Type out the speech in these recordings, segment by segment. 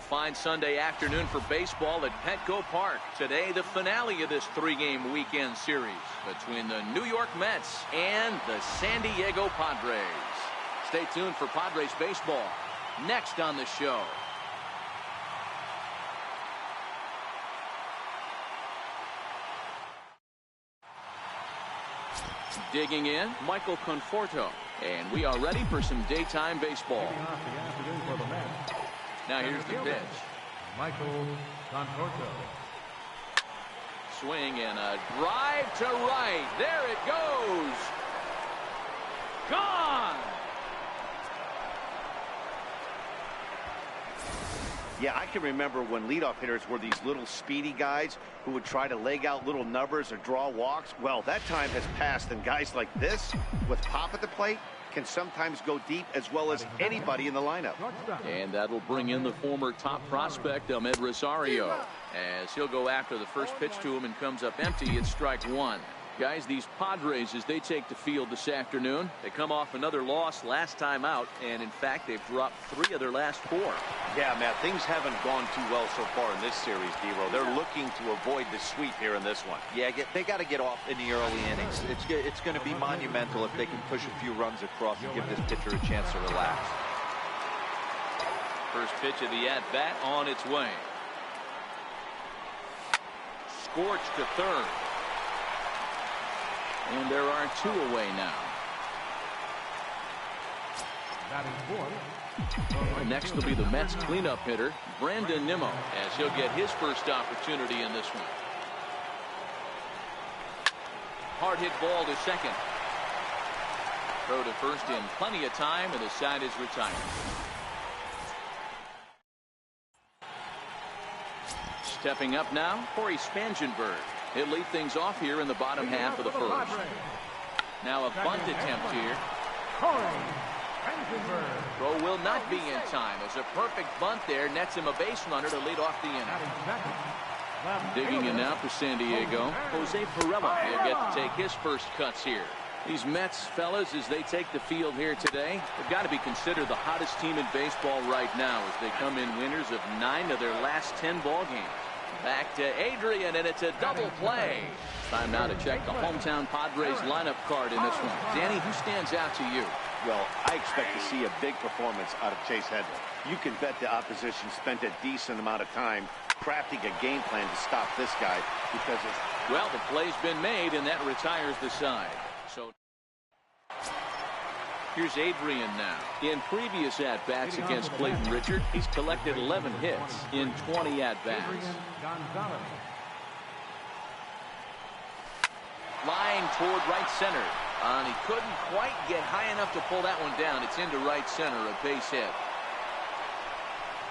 fine Sunday afternoon for baseball at Petco Park. Today, the finale of this three-game weekend series between the New York Mets and the San Diego Padres. Stay tuned for Padres baseball next on the show. Digging in, Michael Conforto. And we are ready for some daytime baseball. Now here's the pitch. Michael Conforto. Swing and a drive to right. There it goes. Gone. Yeah, I can remember when leadoff hitters were these little speedy guys who would try to leg out little numbers or draw walks. Well, that time has passed, and guys like this with pop at the plate can sometimes go deep as well as anybody in the lineup. And that'll bring in the former top prospect, Ahmed Rosario, as he'll go after the first pitch to him and comes up empty. It's strike one. Guys, these Padres, as they take the field this afternoon, they come off another loss last time out, and in fact, they've dropped 3 of their last 4. Yeah, Matt, things haven't gone too well so far in this series, D-Row. They're looking to avoid the sweep here in this one. Yeah, they got to get off in the early innings. It's going to be monumental if they can push a few runs across and give this pitcher a chance to relax. First pitch of the at-bat on its way. Scorched to third. And there are 2 away now. Next will be the Mets cleanup hitter, Brandon Nimmo, as he'll get his first opportunity in this one. Hard hit ball to second. Throw to first in plenty of time, and the side is retired. Stepping up now, Corey Spangenberg. He'll lead things off here in the bottom half of the first. Now a bunt attempt here. Throw will not be in time as a perfect bunt there nets him a base runner to lead off the inning. Digging in now for San Diego, Jose Pirela. He'll get to take his first cuts here. These Mets fellas, as they take the field here today, they've got to be considered the hottest team in baseball right now as they come in winners of 9 of their last 10 ball games. Back to Adrian, and it's a double play. Time now to check the hometown Padres lineup card in this one. Danny, who stands out to you? Well, I expect to see a big performance out of Chase Headley. You can bet the opposition spent a decent amount of time crafting a game plan to stop this guy because it's... Well, the play's been made, and that retires the side. So here's Adrian now. In previous at-bats against Clayton Richard, he's collected 11 hits in 20 at-bats. Line toward right center. And he couldn't quite get high enough to pull that one down. It's into right center, a base hit.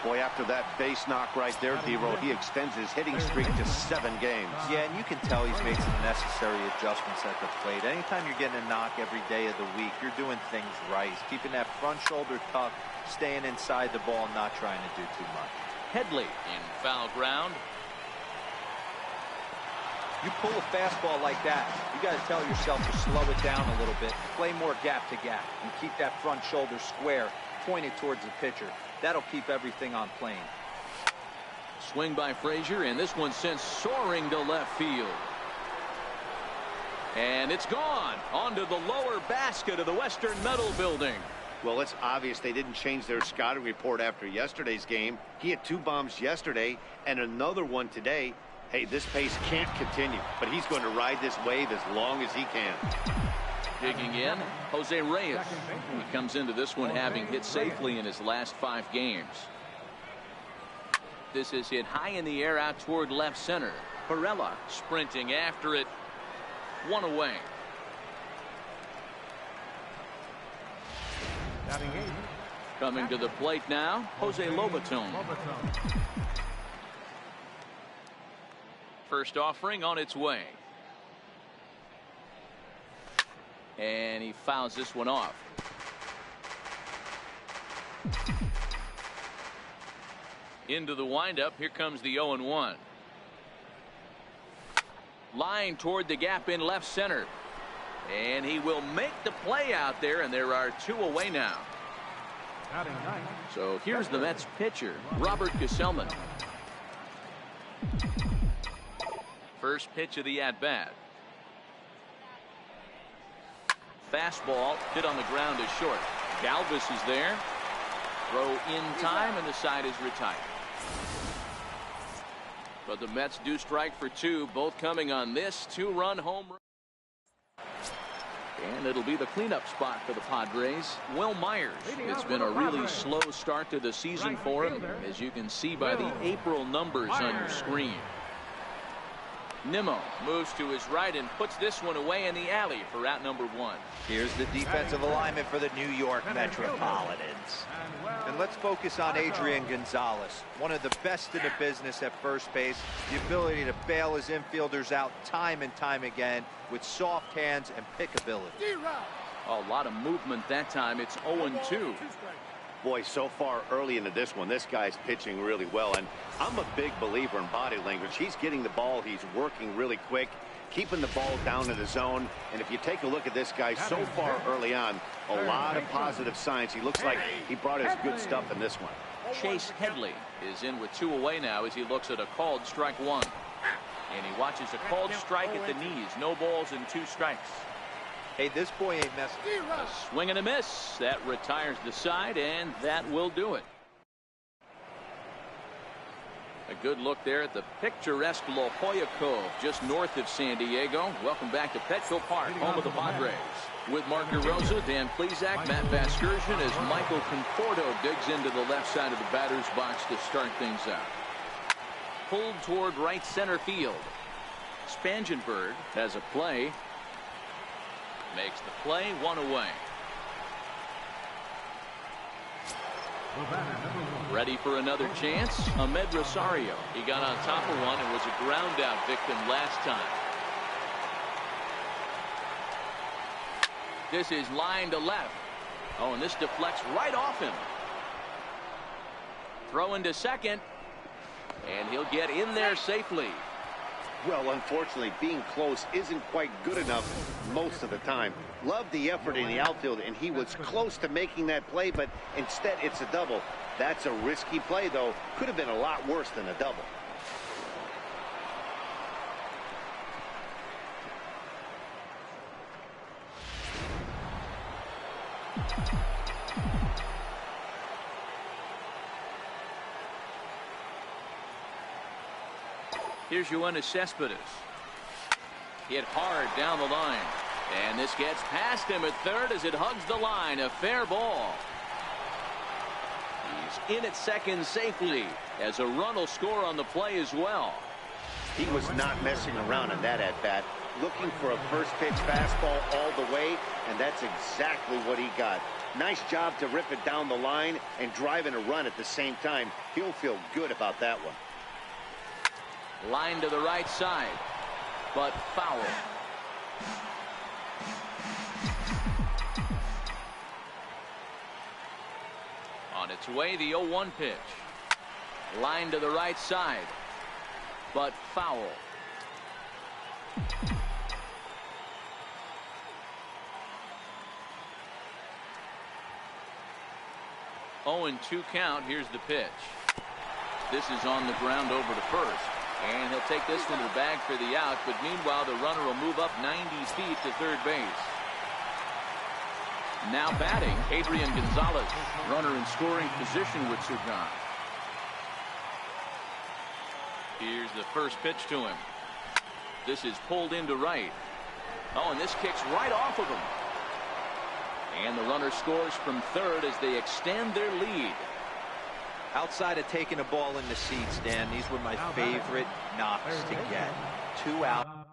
Boy, after that base knock right there, D-Row, he extends his hitting streak to 7 games. Yeah, and you can tell he's made some necessary adjustments at the plate. Anytime you're getting a knock every day of the week, you're doing things right. He's keeping that front shoulder tucked, staying inside the ball, and not trying to do too much. Headley in foul ground. You pull a fastball like that, you got to tell yourself to slow it down a little bit, play more gap to gap, and keep that front shoulder square, pointed towards the pitcher. That'll keep everything on plane. Swing by Frazier, and this one sent soaring to left field. And it's gone onto the lower basket of the Western Metal Building. Well, it's obvious they didn't change their scouting report after yesterday's game. He had 2 bombs yesterday and another one today. Hey, this pace can't continue, but he's going to ride this wave as long as he can. Digging in, Jose Reyes. He comes into this one having hit safely in his last 5 games. This is hit high in the air out toward left center. Pirela sprinting after it. 1 away. Coming to the plate now, Jose Lobaton. First offering on its way. And he fouls this one off. Into the windup. Here comes the 0-1. Line toward the gap in left center. And he will make the play out there, and there are 2 away now. Batting ninth. So here's the Mets pitcher, Robert Gesellman. First pitch of the at-bat. Fastball hit on the ground is short. Galvis is there. Throw in time, and the side is retired. But the Mets do strike for two, both coming on this two-run home run. And it'll be the cleanup spot for the Padres, Will Myers. It's been a really slow start to the season for him, as you can see by the April numbers on your screen. Nimmo moves to his right and puts this one away in the alley for out number one. Here's the defensive alignment for the New York Metropolitans. And let's focus on Adrian Gonzalez, one of the best in the business at first base. The ability to bail his infielders out time and time again with soft hands and pickability. A lot of movement that time. It's 0-2. Boy, so far early into this one, this guy's pitching really well, and I'm a big believer in body language. He's getting the ball, he's working really quick, keeping the ball down in the zone, and if you take a look at this guy so far early on, a lot of positive signs. He looks like he brought his good stuff in this one. Chase Headley is in with two away now as he looks at a called strike one. And he watches a called strike at the knees. No balls and two strikes. Hey, this boy ain't messing. A swing and a miss. That retires the side, and that will do it. A good look there at the picturesque La Jolla Cove, just north of San Diego. Welcome back to Petco Park, home of the Padres. With Mark DeRosa, Dan Plesac, Matt Vasgersian, as Michael Conforto digs into the left side of the batter's box to start things out. Pulled toward right center field. Spangenberg has a play. Makes the play, one away. Ready for another chance? Ahmed Rosario. He got on top of one and was a ground out victim last time. This is line to left. Oh, and this deflects right off him. Throw into second. And he'll get in there safely. Well, unfortunately, being close isn't quite good enough most of the time. Loved the effort in the outfield, and he was close to making that play, but instead it's a double. That's a risky play, though. Could have been a lot worse than a double. Here's Yoenis Cespedes. Hit hard down the line. And this gets past him at third as it hugs the line. A fair ball. He's in at second safely as a run will score on the play as well. He was not messing around in that at-bat. Looking for a first pitch fastball all the way, and that's exactly what he got. Nice job to rip it down the line and drive in a run at the same time. He'll feel good about that one. Line to the right side, but foul. On its way, the 0-1 pitch. Line to the right side, but foul. Oh, and 2 count. Here's the pitch. This is on the ground over to first. And he'll take this one to the bag for the out, but meanwhile the runner will move up 90 feet to third base. Now batting, Adrian Gonzalez. Runner in scoring position with Sugan. Here's the first pitch to him. This is pulled into right. Oh, and this kicks right off of him. And the runner scores from third as they extend their lead. Outside of taking a ball in the seats, Dan, these were my favorite knocks to get. 2 out.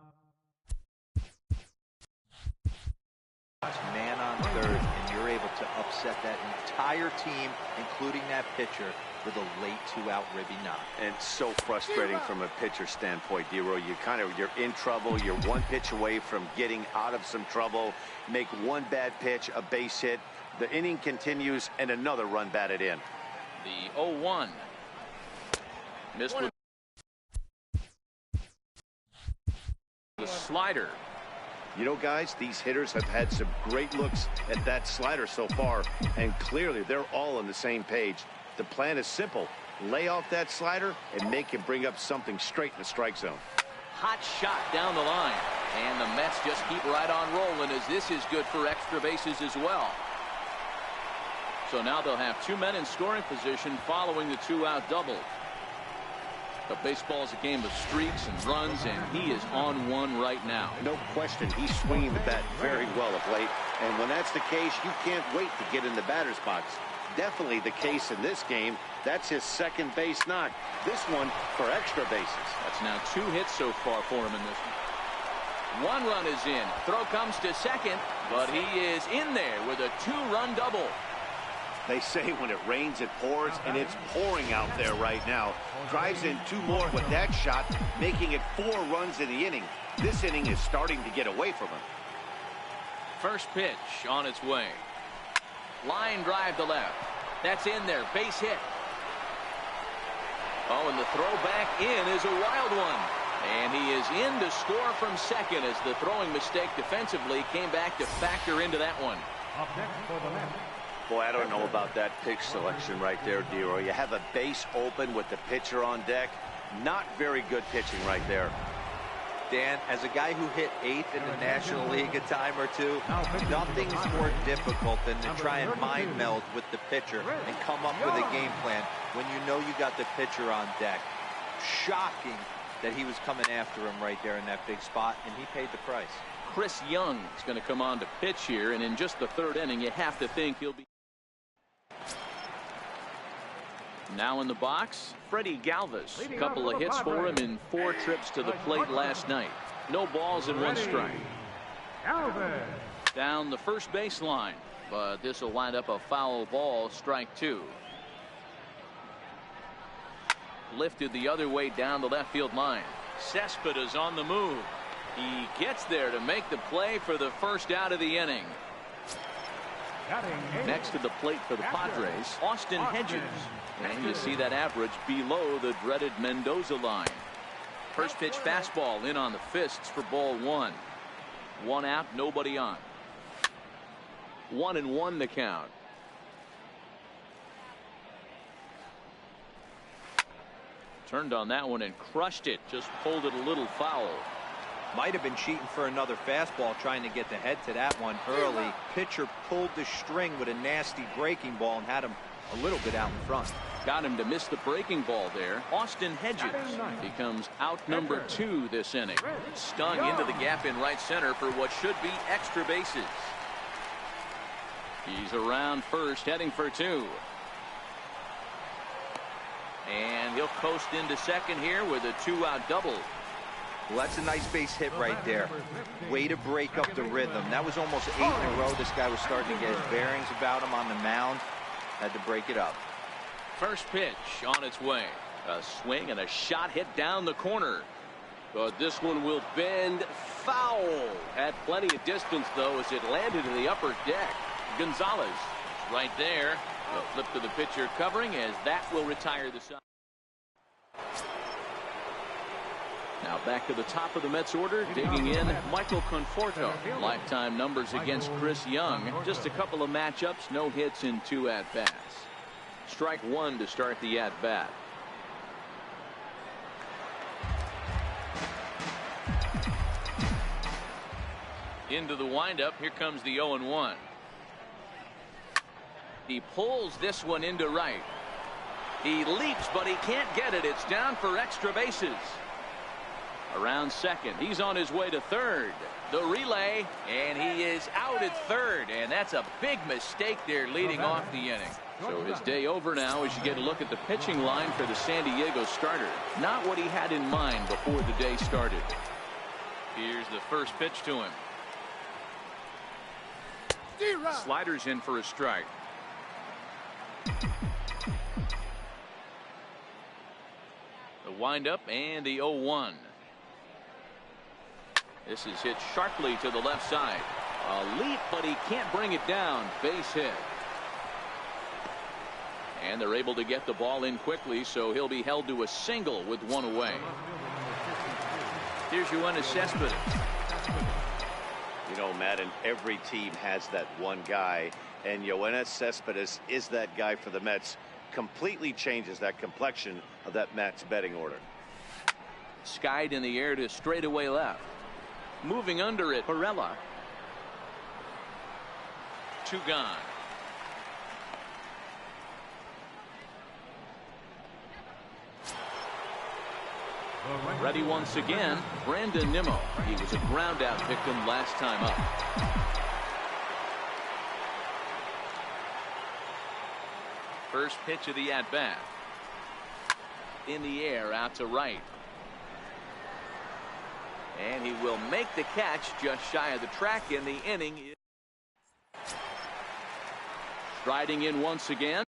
Man on third, and you're able to upset that entire team, including that pitcher, with a late 2-out ribby knock. And so frustrating from a pitcher standpoint, D-Roy. You're in trouble. You're one pitch away from getting out of some trouble. Make one bad pitch, a base hit. The inning continues, and another run batted in. The 0-1. Missed with the slider. You know, guys, these hitters have had some great looks at that slider so far, and clearly they're all on the same page. The plan is simple. Lay off that slider and make him bring up something straight in the strike zone. Hot shot down the line. And the Mets just keep right on rolling, as this is good for extra bases as well. So now they'll have 2 men in scoring position following the 2-out double. But baseball is a game of streaks and runs, and he is on one right now. No question, he's swinging the bat very well of late. And when that's the case, you can't wait to get in the batter's box. Definitely the case in this game. That's his second base knock. This one for extra bases. That's now 2 hits so far for him in this one. 1 run is in. Throw comes to second, but he is in there with a 2-run double. They say when it rains, it pours, and it's pouring out there right now. Drives in 2 more with that shot, making it 4 runs in the inning. This inning is starting to get away from him. First pitch on its way. Line drive to left. That's in there. Base hit. Oh, and the throw back in is a wild one. And he is in to score from second, as the throwing mistake defensively came back to factor into that one. Up next for the Mets. Boy, I don't know about that pitch selection right there, Dero. You have a base open with the pitcher on deck. Not very good pitching right there. Dan, as a guy who hit 8th in the National League a time or two, nothing's more difficult than to try and mind meld with the pitcher and come up with a game plan when you know you got the pitcher on deck. Shocking that he was coming after him right there in that big spot, and he paid the price. Chris Young is going to come on to pitch here, and in just the 3rd inning, you have to think he'll be. Now in the box, Freddie Galvis. A couple of hits for him in 4 trips to the plate last night. No balls and 1 strike. Down the first baseline, but this will wind up a foul ball, strike 2. Lifted the other way down the left field line. Cespedes on the move. He gets there to make the play for the first out of the inning. Next to the plate for the Padres, Austin Hedges. And you see that average below the dreaded Mendoza line. First pitch fastball in on the fists for ball 1. 1 out, nobody on. 1-1 the count. Turned on that one and crushed it. Just pulled it a little foul. Might have been cheating for another fastball, trying to get the head to that one early. Pitcher pulled the string with a nasty breaking ball and had him a little bit out in front. Got him to miss the breaking ball there. Austin Hedges becomes out number 2 this inning. Stung into the gap in right center for what should be extra bases. He's around first, heading for 2. And he'll coast into second here with a 2-out double. Well, that's a nice base hit right there. Way to break up the rhythm. That was almost 8 in a row. This guy was starting to get his bearings about him on the mound. Had to break it up. First pitch on its way. A swing and a shot hit down the corner. But this one will bend foul. Had plenty of distance, though, as it landed in the upper deck. Gonzalez right there. A flip to the pitcher covering, as that will retire the side. Now back to the top of the Mets order, digging in Michael Conforto. Lifetime numbers against Chris Young. Just a couple of matchups, no hits in 2 at-bats. Strike 1 to start the at-bat. Into the windup, here comes the 0-1. He pulls this one into right. He leaps, but he can't get it. It's down for extra bases. Around second, he's on his way to third. The relay, and he is out at third, and that's a big mistake there leading off the inning. So his day over now as you get a look at the pitching line for the San Diego starter. Not what he had in mind before the day started. Here's the first pitch to him. Sliders in for a strike. The windup and the 0-1. This is hit sharply to the left side. A leap, but he can't bring it down. Base hit. And they're able to get the ball in quickly, so he'll be held to a single with 1 away. Here's Yoenis Cespedes. You know, Madden, every team has that one guy, and Yoenis Cespedes is that guy for the Mets. Completely changes that complexion of that Mets betting order. Skied in the air to straightaway left. Moving under it, Pirela. 2 gone. Ready once again, Brandon Nimmo. He was a ground out victim last time up. First pitch of the at bat. In the air, out to right. And he will make the catch just shy of the track in the inning. Striding in once again.